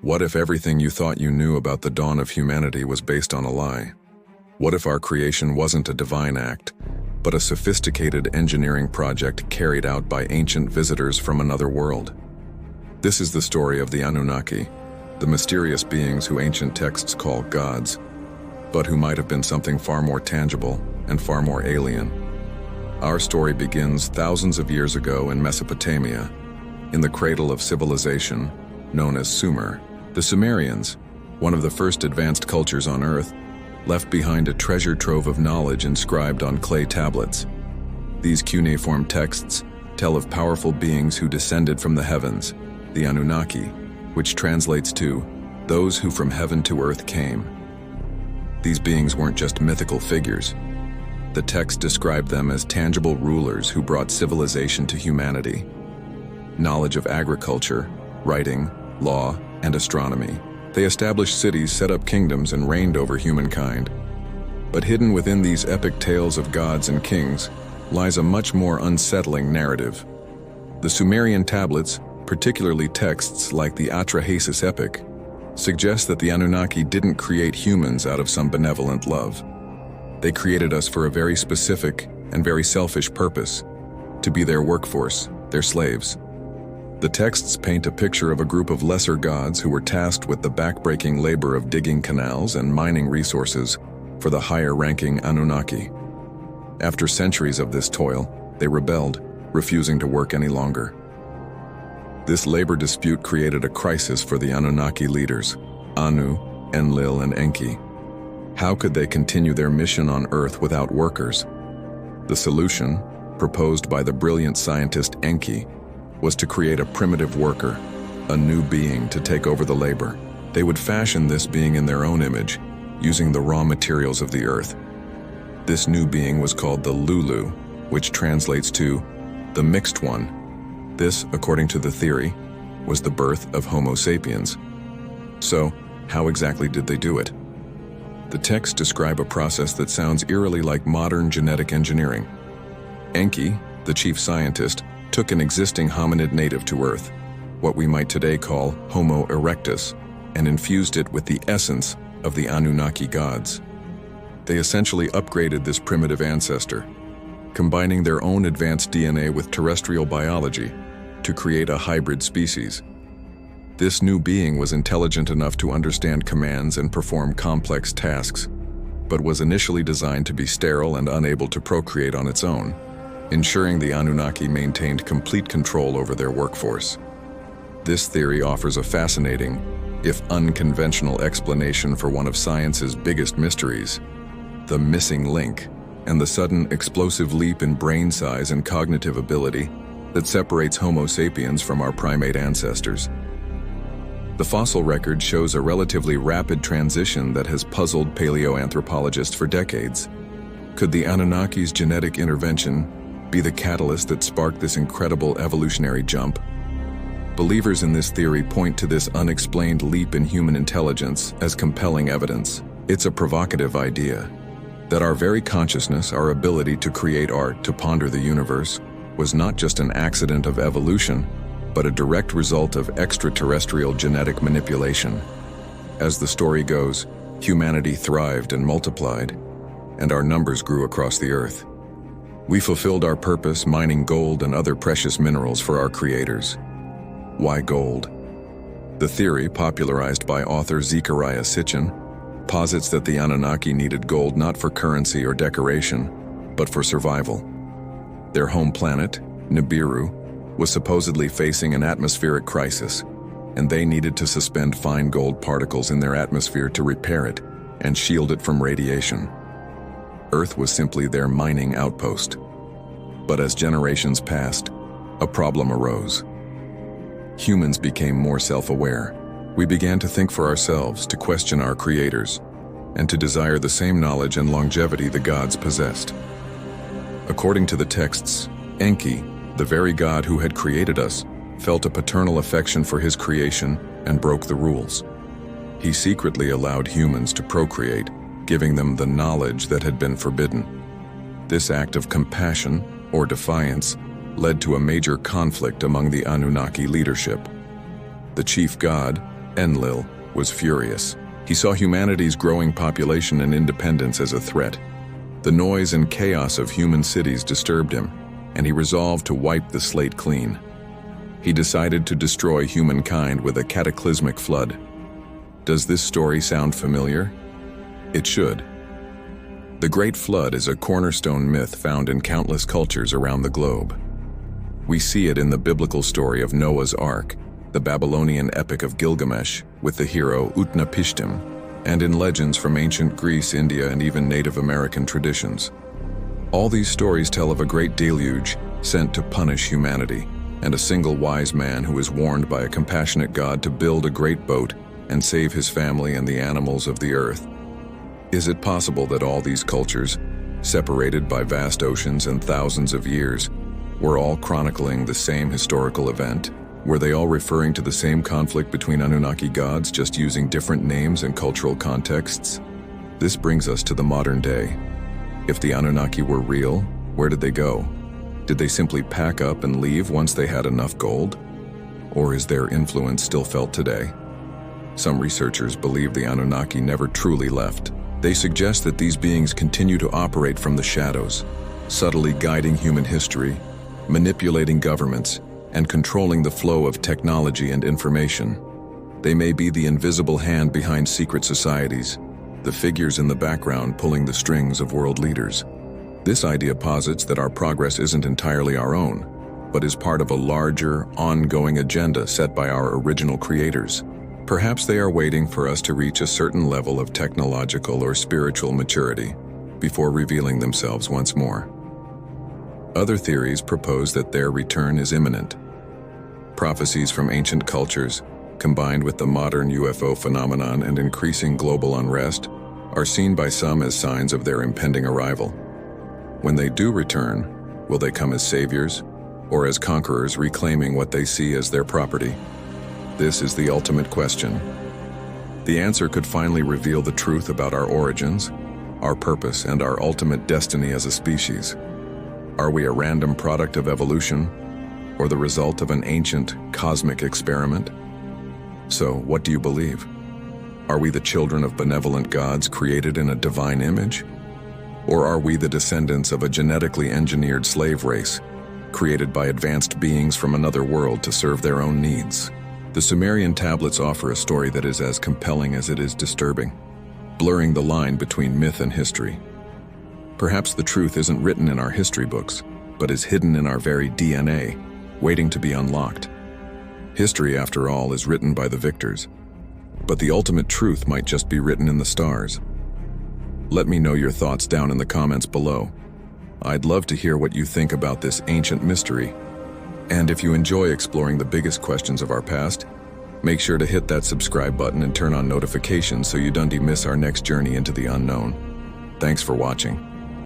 What if everything you thought you knew about the dawn of humanity was based on a lie? What if our creation wasn't a divine act, but a sophisticated engineering project carried out by ancient visitors from another world? This is the story of the Anunnaki, the mysterious beings who ancient texts call gods, but who might have been something far more tangible and far more alien. Our story begins thousands of years ago in Mesopotamia, in the cradle of civilization known as Sumer. The Sumerians, one of the first advanced cultures on Earth, left behind a treasure trove of knowledge inscribed on clay tablets. These cuneiform texts tell of powerful beings who descended from the heavens, the Anunnaki, which translates to those who from heaven to earth came. These beings weren't just mythical figures. The text described them as tangible rulers who brought civilization to humanity. Knowledge of agriculture, writing, law, and astronomy. They established cities, set up kingdoms, and reigned over humankind. But hidden within these epic tales of gods and kings lies a much more unsettling narrative. The Sumerian tablets, particularly texts like the Atrahasis epic, suggest that the Anunnaki didn't create humans out of some benevolent love. They created us for a very specific and very selfish purpose, to be their workforce, their slaves. The texts paint a picture of a group of lesser gods who were tasked with the backbreaking labor of digging canals and mining resources for the higher-ranking Anunnaki. After centuries of this toil, they rebelled, refusing to work any longer. This labor dispute created a crisis for the Anunnaki leaders, Anu, Enlil, and Enki. How could they continue their mission on Earth without workers? The solution, proposed by the brilliant scientist Enki, was to create a primitive worker, a new being to take over the labor. They would fashion this being in their own image, using the raw materials of the earth. This new being was called the Lulu, which translates to the mixed one. This, according to the theory, was the birth of Homo sapiens. So, how exactly did they do it? The texts describe a process that sounds eerily like modern genetic engineering. Enki, the chief scientist, took an existing hominid native to Earth, what we might today call Homo erectus, and infused it with the essence of the Anunnaki gods. They essentially upgraded this primitive ancestor, combining their own advanced DNA with terrestrial biology to create a hybrid species. This new being was intelligent enough to understand commands and perform complex tasks, but was initially designed to be sterile and unable to procreate on its own, ensuring the Anunnaki maintained complete control over their workforce. This theory offers a fascinating, if unconventional, explanation for one of science's biggest mysteries, the missing link, and the sudden explosive leap in brain size and cognitive ability that separates Homo sapiens from our primate ancestors. The fossil record shows a relatively rapid transition that has puzzled paleoanthropologists for decades. Could the Anunnaki's genetic intervention be the catalyst that sparked this incredible evolutionary jump? Believers in this theory point to this unexplained leap in human intelligence as compelling evidence. It's a provocative idea that our very consciousness, our ability to create art, to ponder the universe, was not just an accident of evolution, but a direct result of extraterrestrial genetic manipulation. As the story goes, humanity thrived and multiplied, and our numbers grew across the earth. We fulfilled our purpose mining gold and other precious minerals for our creators. Why gold? The theory, popularized by author Zecharia Sitchin, posits that the Anunnaki needed gold not for currency or decoration, but for survival. Their home planet, Nibiru, was supposedly facing an atmospheric crisis, and they needed to suspend fine gold particles in their atmosphere to repair it and shield it from radiation. Earth was simply their mining outpost. But as generations passed, a problem arose. Humans became more self-aware. We began to think for ourselves, to question our creators, and to desire the same knowledge and longevity the gods possessed. According to the texts, Enki, the very god who had created us, felt a paternal affection for his creation and broke the rules. He secretly allowed humans to procreate, giving them the knowledge that had been forbidden. This act of compassion, or defiance, led to a major conflict among the Anunnaki leadership. The chief god, Enlil was furious. He saw humanity's growing population and independence as a threat. The noise and chaos of human cities disturbed him, and he resolved to wipe the slate clean. He decided to destroy humankind with a cataclysmic flood. Does this story sound familiar? It should. The Great Flood is a cornerstone myth found in countless cultures around the globe. We see it in the biblical story of Noah's Ark, the Babylonian epic of Gilgamesh with the hero Utnapishtim, and in legends from ancient Greece, India, and even Native American traditions. All these stories tell of a great deluge sent to punish humanity, and a single wise man who is warned by a compassionate God to build a great boat and save his family and the animals of the earth. Is it possible that all these cultures, separated by vast oceans and thousands of years, were all chronicling the same historical event? Were they all referring to the same conflict between Anunnaki gods, just using different names and cultural contexts? This brings us to the modern day. If the Anunnaki were real, where did they go? Did they simply pack up and leave once they had enough gold? Or is their influence still felt today? Some researchers believe the Anunnaki never truly left. They suggest that these beings continue to operate from the shadows, subtly guiding human history, manipulating governments, and controlling the flow of technology and information. They may be the invisible hand behind secret societies, the figures in the background pulling the strings of world leaders. This idea posits that our progress isn't entirely our own, but is part of a larger, ongoing agenda set by our original creators. Perhaps they are waiting for us to reach a certain level of technological or spiritual maturity before revealing themselves once more. Other theories propose that their return is imminent. Prophecies from ancient cultures, combined with the modern UFO phenomenon and increasing global unrest, are seen by some as signs of their impending arrival. When they do return, will they come as saviors, or as conquerors reclaiming what they see as their property? This is the ultimate question. The answer could finally reveal the truth about our origins, our purpose, and our ultimate destiny as a species. Are we a random product of evolution, or the result of an ancient cosmic experiment? So, what do you believe? Are we the children of benevolent gods created in a divine image? Or are we the descendants of a genetically engineered slave race, created by advanced beings from another world to serve their own needs? The Sumerian tablets offer a story that is as compelling as it is disturbing, blurring the line between myth and history. Perhaps the truth isn't written in our history books, but is hidden in our very DNA, waiting to be unlocked. History, after all, is written by the victors, but the ultimate truth might just be written in the stars. Let me know your thoughts down in the comments below. I'd love to hear what you think about this ancient mystery. And if you enjoy exploring the biggest questions of our past, make sure to hit that subscribe button and turn on notifications so you don't miss our next journey into the unknown. Thanks for watching.